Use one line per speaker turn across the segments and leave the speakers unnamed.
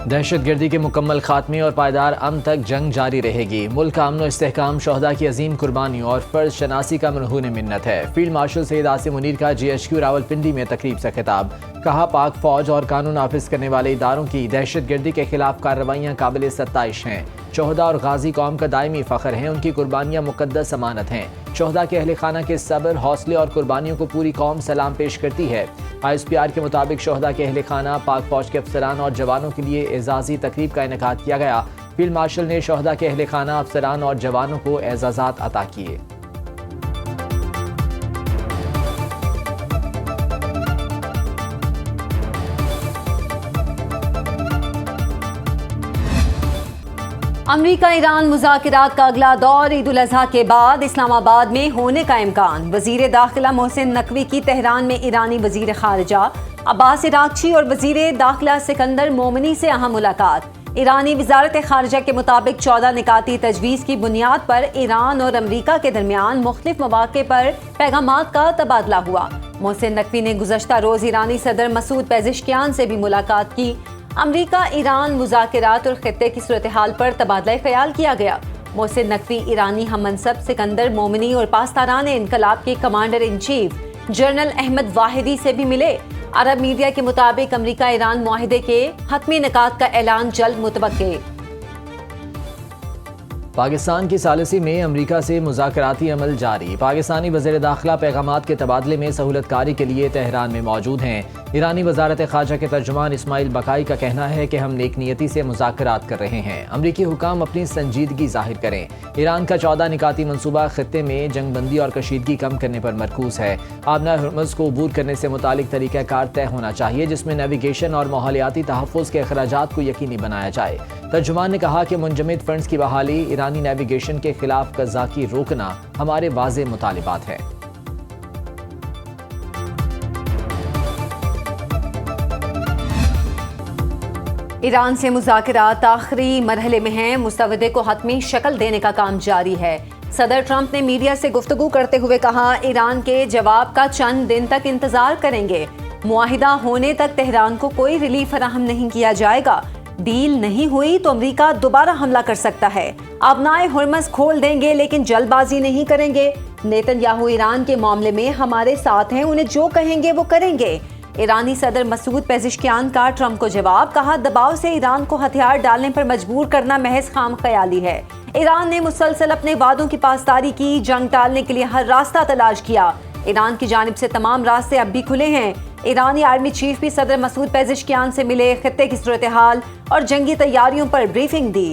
दहशतगर्दी के मुकम्मल खात्मे और पायदार अमन तक जंग जारी रहेगी। मुल्क का अमन और इस्तेहकाम शोहदा की अजीम कुर्बानियों और फर्ज शनासी का मनहून मिन्नत है। फील्ड मार्शल सैयद आसिम मुनीर का GHQ रावलपिंडी में तकरीब से खिताब। कहा, पाक फौज और कानून नाफिज करने वाले इदारों की दहशतगर्दी के खिलाफ कार्रवाइयाँ काबिल सत्ताइश हैं। शोहदा और गाजी कौम का दायमी फ़ख्र है, उनकी कुर्बानियाँ मुक़द्दस अमानत हैं। शोहदा के अहले खाना के सब्र, हौसले और कुर्बानियों को पूरी कौम सलाम पेश करती है। ISPR के मुताबिक शोहदा के अहले खाना, पाक फौज के अफसरान और जवानों के लिए एजाज़ी तकरीब का इनेकाद किया गया। फील्ड मार्शल ने शोहदा के अहले खाना, अफसरान और जवानों को एजाज़ात अता किए।
अमरीका ईरान मुज़ाकरात का अगला दौर ईद उल अज़हा के बाद इस्लामाबाद में होने का इम्कान। वज़ीर दाखिला मोहसिन नकवी की तेहरान में ईरानी वज़ीर ख़ारिजा अब्बास इराक़ची और वज़ीर दाखिला सिकंदर मोमिनी से अहम मुलाकात। ईरानी वज़ारत ख़ारिजा के मुताबिक 14 निकाती तजवीज़ की बुनियाद पर ईरान और अमरीका के दरमियान मुख्तलिफ मौक़े पर पैगामात का तबादला हुआ। मोहसिन नकवी ने गुज़श्ता रोज़ ईरानी सदर मसूद पेज़ेश्कियान से भी मुलाकात की। अमरीका ईरान मुज़ाकरात और खित्ते की सूरत हाल पर तबादला ख्याल किया गया। मोहसिन नकवी ईरानी हममनसब सिकंदर मोमिनी और पासदारान इनकलाब के commander in chief general Ahmad Vahidi से भी मिले। अरब मीडिया के मुताबिक अमरीका ईरान मुआहिदे के हतमी निकात का ऐलान जल्द मुतवक्के।
पाकिस्तान की सालिसी में अमरीका से मुज़ाकराती अमल जारी। पाकिस्तानी वज़ीर दाखिला पैगामात के तबादले में सहूलतकारी के लिए तेहरान में मौजूद हैं। ईरानी वज़ारत ख़ारजा के तर्जुमान इस्माइल बकाई का कहना है कि हम नेक नियति से मुज़ाकरात कर रहे हैं। अमरीकी हुकाम अपनी संजीदगी जाहिर करें। ईरान का 14 निकाती मनसूबा खित्ते में जंगबंदी और कशीदगी कम करने पर मरकूज है। आबना हुर्मुज़ को अबूर करने से मुतालिक तरीक़ाकार तय होना चाहिए, जिसमें नेविगेशन और माहौलियाती तहफ़्फ़ुज़ के अखराजात को यकीनी बनाया जाए। तर्जुमान ने कहा कि मुंजमद फंड्स की बहाली, ईरानी नेविगेशन के खिलाफ कज़ाकी रोकना हमारे वाज़ेह मुतालिबात है।
ईरान से मुज़ाकरात आखिरी मरहले में हैं। मुस्तवदे को हतमी शक्ल देने का काम जारी है। सदर ट्रंप ने मीडिया से गुफ्तगू करते हुए कहा, ईरान के जवाब का चंद दिन तक इंतजार करेंगे। मुआहिदा होने तक तेहरान को कोई रिलीफ फराहम नहीं किया जाएगा। डील नहीं हुई तो अमरीका दोबारा हमला कर सकता है। आबनाए हुर्मुज़ खोल देंगे लेकिन जल्दबाजी नहीं करेंगे। नेतन्याहू ईरान के मामले में हमारे साथ हैं, उन्हें जो कहेंगे वो करेंगे। ईरानी सदर मसूद पेज़ेश्कियान का ट्रंप को जवाब। कहा, दबाव से ईरान को हथियार डालने पर मजबूर करना महज खाम ख्याली है। ईरान ने मुसलसल अपने वादों की पासदारी की, जंग टालने के लिए हर रास्ता तलाश किया। ईरान की जानिब से तमाम रास्ते अब भी खुले हैं। ईरानी आर्मी चीफ भी सदर मसूद पेज़ेश्कियान से मिले, खित्ते की सूरत हाल और जंगी तैयारियों पर ब्रीफिंग दी।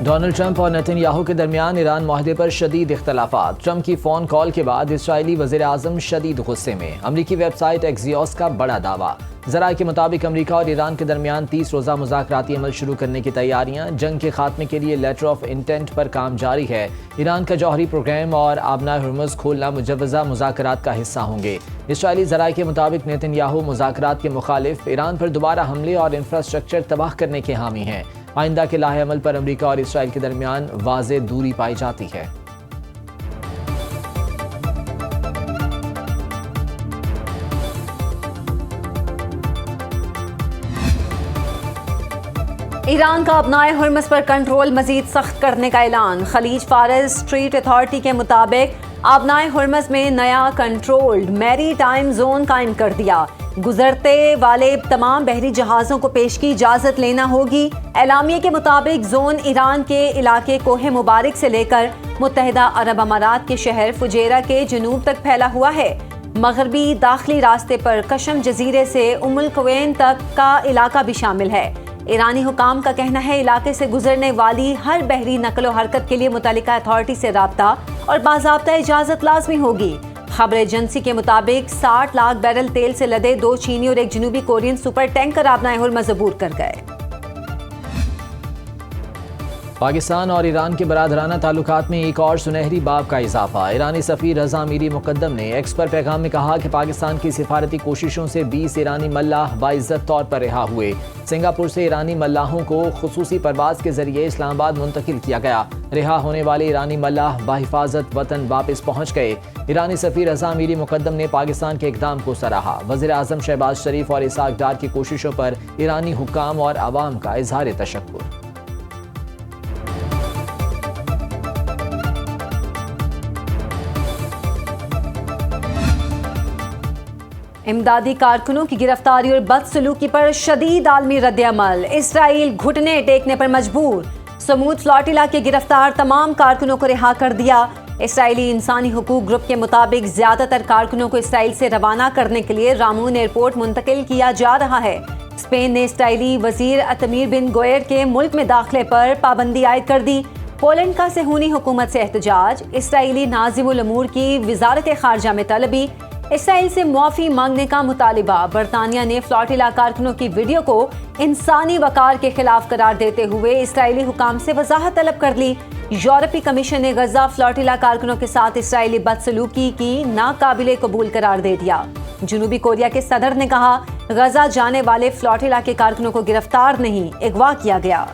डोनाल्ड ट्रंप और नेतन्याहू के दरमियान ईरान मुआहदे पर शदीद इख्तलाफात। ट्रंप की फ़ोन कॉल के बाद इसराइली वज़ीर आज़म शदीद गुस्से में। अमरीकी वेबसाइट एक्सियोस का बड़ा दावा। ज़राए के मुताबिक अमरीका और ईरान के दरमियान 30 रोज़ा मुज़ाकराती अमल शुरू करने की तैयारियां, जंग के खात्मे के लिए लेटर ऑफ इंटेंट पर काम जारी है। ईरान का जौहरी प्रोग्राम और आबना हुर्मुज़ खोलना मुजव्वज़ा मुज़ाकरात का हिस्सा होंगे। इसराइली ज़राए के मुताबिक नेतन्याहू मुज़ाकरात के मुखालिफ, ईरान पर दोबारा हमले और इंफ्रास्ट्रक्चर तबाह करने के हामी हैं। आइंदा के लाहे अमल पर अमरीका और इसराइल के दरमियान वाज़ेह दूरी पाई जाती है।
ईरान का अपनाए हुर्मुज़ पर कंट्रोल मजीद सख्त करने का ऐलान। खलीज फारस स्ट्रीट अथॉरिटी के मुताबिक अपनाए हुर्मुज़ में नया कंट्रोल्ड मैरी टाइम जोन कायम कर दिया। गुजरते वाले तमाम बहरी जहाज़ों को पेश की इजाज़त लेना होगी। एलामिया के मुताबिक जोन ईरान के इलाके कोहे मुबारक से लेकर मुत्तहिदा अरब अमारात के शहर फुजेरा के जनूब तक फैला हुआ है। मगरबी दाखिली रास्ते पर कशम जजीरे से उमुल कुवैन तक का इलाका भी शामिल है। ईरानी हुकाम का कहना है, इलाके से गुजरने वाली हर बहरी नकलो हरकत के लिए मुतल्लिका अथॉरिटी से राब्ता और बाज़ाब्ता इजाज़त लाजमी होगी। खबर एजेंसी के मुताबिक 60 लाख बैरल तेल से लदे 2 चीनी और 1 जनूबी कोरियन सुपर टैंकर आबनाए हुर्मुज़ अबूर कर गए।
पाकिस्तान और ईरान के बरादराना ताल्लुकात में एक और सुनहरी बाब का इजाफा। ईरानी सफ़ीर रज़ा मीरी मुक़द्दम ने एक्स पर पैगाम में कहा कि पाकिस्तान की सिफारती कोशिशों से 20 ईरानी मल्लाह बाइज़्ज़त तौर पर रिहा हुए। सिंगापुर से ईरानी मल्लाहों को खुसूसी परवाज़ के जरिए इस्लामाबाद मुंतकिल किया गया। रिहा होने वाले ईरानी मल्लाह बाहिफाजत वतन वापस पहुँच गए। ईरानी सफ़ीर रज़ा मीरी मुक़द्दम ने पाकिस्तान के इक़दाम को सराहा। वज़ीर आज़म शहबाज शरीफ और इसाक डार की कोशिशों पर ईरानी हुक्काम और अवाम का इज़हार तशक्कुर।
इमदादी कारकुनों की गिरफ्तारी और बदसलूकी पर शदीद आलमी रद्द-ए-अमल। इसराइल घुटने टेकने पर मजबूर। समूद फ्लोटिला के गिरफ्तार तमाम कारकुनों को रिहा कर दिया। इसराइली इंसानी हुकूक ग्रुप के मुताबिक ज्यादातर कारकुनों को इसराइल से रवाना करने के लिए रामून एयरपोर्ट मुंतकिल किया जा रहा है। स्पेन ने इसराइली वजीर अतमीर बिन गोयर के मुल्क में दाखिले पर पाबंदी आयद कर दी। पोलैंड का सेहूनी हुकूमत से एहतजाज। इसराइली नाज़िमुल अमूर की वजारत खारजा में तलबी। इसराइल से मुआफ़ी मांगने का मुतालिबा। बरतानिया ने फ्लोटिला कारकुनों की वीडियो को इंसानी वकार के खिलाफ करार देते हुए इसराइली हुकाम से वजाहत तलब कर ली। यूरोपीय कमीशन ने गजा फ्लोटिला कारकुनों के साथ इसराइली बदसलूकी की नाकाबिले कबूल करार दे दिया। जनूबी कोरिया के सदर ने कहा, गजा जाने वाले फ्लोटिला के कारकुनों को गिरफ्तार नहीं, अगवा किया गया।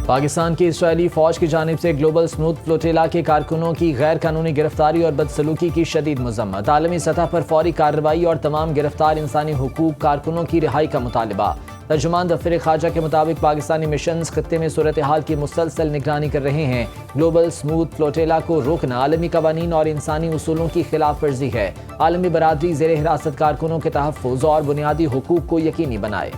पाकिस्तान की इस्राएली फ़ौज की जानिब से ग्लोबल स्मूथ फ्लोटिला के कारकुनों की गैर कानूनी गिरफ्तारी और बदसलूकी की शदीद मज़म्मत। आलमी सतह पर फौरी कार्रवाई और तमाम गिरफ्तार इंसानी हुकूक कारकुनों की रिहाई का मुतालबा। तर्जुमान दफ्तर खारजा के मुताबिक पाकिस्तानी मिशंस खत्ते में सूरत हाल की मुसलसल निगरानी कर रहे हैं। ग्लोबल स्मूथ फ्लोटिला को रोकना आलमी कवानीन और इंसानी उसूलों की खिलाफ वर्जी है। आलमी बरादरी ज़ेर हिरासत कारकुनों के तहफ़्फ़ुज़ और बुनियादी हुकूक को यकीनी बनाए।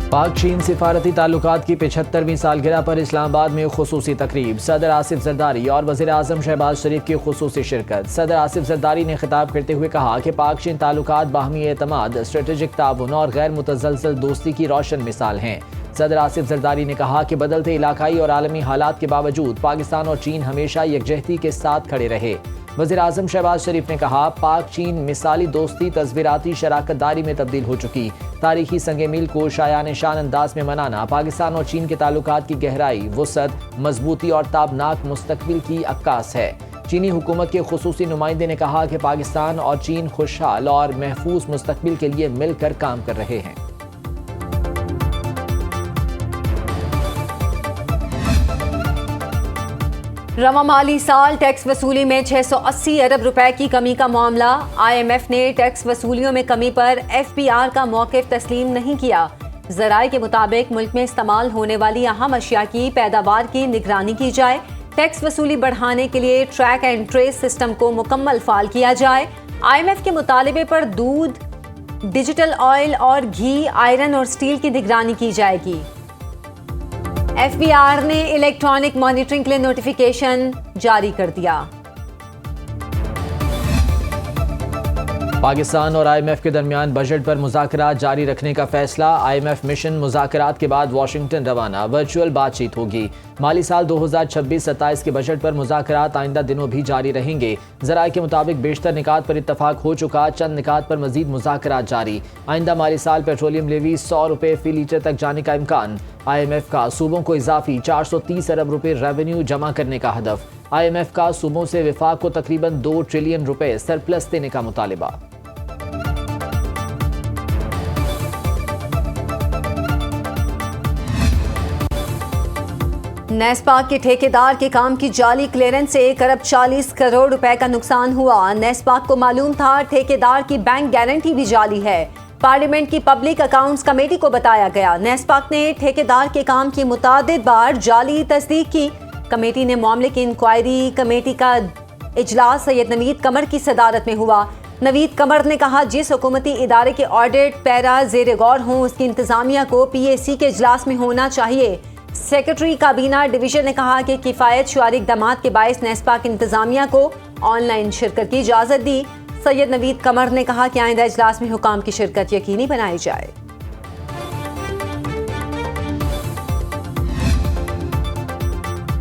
पाक चीन सिफारती ताल्लुकात की 75वीं सालगिरह पर इस्लामाबाद में खुसूसी तकरीब। सदर आसिफ जरदारी और वज़ीर आज़म शहबाज शरीफ की खुसूसी शिरकत। सदर आसिफ जरदारी ने खिताब करते हुए कहा कि पाक चीन ताल्लुकात बाहमी एतमाद, स्ट्रेटेजिक ताउन और गैर मुतज़लज़ल दोस्ती की रोशन मिसाल हैं। सदर आसिफ जरदारी ने कहा कि बदलते इलाकाई और आलमी हालात के बावजूद पाकिस्तान और चीन हमेशा यकजहती के साथ खड़े रहे। वज़ीर आज़म शहबाज शरीफ ने कहा, पाक चीन मिसाली दोस्ती तस्वीराती शराकत दारी में तब्दील हो चुकी। तारीखी संगे मील को शायान शान अंदाज में मनाना पाकिस्तान और चीन के ताल्लुकात की गहराई, वसअत, मजबूती और ताबनाक मुस्तकबिल की अक्कास है। चीनी हुकूमत के खुसूसी नुमाइंदे ने कहा कि पाकिस्तान और चीन खुशहाल और महफूज मुस्तकबिल के लिए मिलकर काम कर रहे हैं।
रवा माली साल टैक्स वसूली में 680 अरब रुपए की कमी का मामला। IMF ने टैक्स वसूलियों में कमी पर FBR का मौक़िफ़ तस्लीम नहीं किया। ज़राए के मुताबिक मुल्क में इस्तेमाल होने वाली अहम अशिया की पैदावार की निगरानी की जाए। टैक्स वसूली बढ़ाने के लिए ट्रैक एंड ट्रेस सिस्टम को मुकम्मल फाल किया जाए। IMF के मुतालबे पर दूध, डिजिटल ऑयल और घी, आयरन और स्टील की निगरानी की जाएगी। FBR ने इलेक्ट्रॉनिक मॉनिटरिंग के लिए नोटिफिकेशन जारी कर दिया।
पाकिस्तान और IMF के दरमियान बजट पर मुज़ाकरात जारी रखने का फैसला। IMF मिशन मुज़ाकरात के बाद वाशिंगटन रवाना। वर्चुअल बातचीत होगी। माली साल 2026-27 के बजट पर मुज़ाकरात आइंदा दिनों भी जारी रहेंगे। ज़राए के मुताबिक बेशतर निकात पर इत्तफाक हो चुका, चंद निकात पर मजीद मुज़ाकरात जारी। आइंदा माली साल पेट्रोलियम लेवी 100 रुपये फी लीटर तक जाने का इम्कान। IMF का सूबों को इजाफी 430 अरब रुपये रेवेन्यू जमा करने का हदफ। IMF का सूबों से विफाक को तकरीबन 2 ट्रिलियन रुपए सरप्लस देने का मुतालिबा।
नेस्पाक के ठेकेदार के काम की जाली क्लियरेंस से 1 अरब 40 करोड़ रुपए का नुकसान हुआ। नेस्पाक को मालूम था ठेकेदार की बैंक गारंटी भी जाली है। पार्लियामेंट की पब्लिक अकाउंट्स कमेटी को बताया गया। नेस्पाक ने ठेकेदार के काम की मुतादिद बार जाली तस्दीक की। कमेटी ने मामले की इंक्वायरी कमेटी का इजलास सैयद नवीद कमर की सदारत में हुआ। नवीद कमर ने कहा, जिस हुकूमती इदारे के ऑडिट पैरा जेर गौर हों उसकी इंतजामिया को PAC के इजलास में होना चाहिए। सेक्रेटरी काबीना डिवीजन ने कहा कि किफ़ायत शुआरी इक़दामात के बायस नेस्पाक इंतजामिया को ऑनलाइन शिरकत की इजाज़त दी। सैयद नवीद कमर ने कहा कि आइंदा इजलास में हुकाम की शिरकत यकीनी बनाई जाए।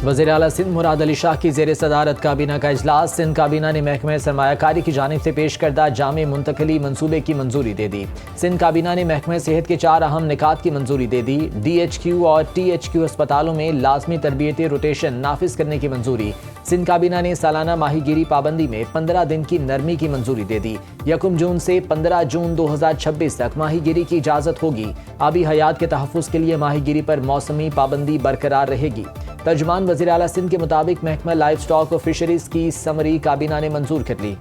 वज़ीर आला सिंध मुराद अली शाह की ज़ेर सदारत काबीना का इजलास। सिंध काबीना ने महकमे सरमायाकारी की जानिब से पेश करदा जामे मुंतकली मंसूबे की मंजूरी दे दी। सिंध काबीना ने महकमे सेहत के 4 अहम निकात की मंजूरी दे दी। DHQ और THQ अस्पतालों में लाजमी तरबियती रोटेशन नाफिज करने की मंजूरी। सिंध काबीना ने सालाना माहीगीरी पाबंदी में 15 दिन की नरमी की मंजूरी दे दी। 1 जून से 15 जून 2026 तक माहीगीरी की इजाज़त होगी। आबी हयात के तहफ़्फ़ुज़ के लिए माहीगीरी पर मौसमी पाबंदी बरकरार रहेगी। तर्जुमान वज़ीर आला सिंध के मुताबिक महकमा लाइव स्टॉक और फिशरीज़ की समरी काबीना ने मंजूर कर ली।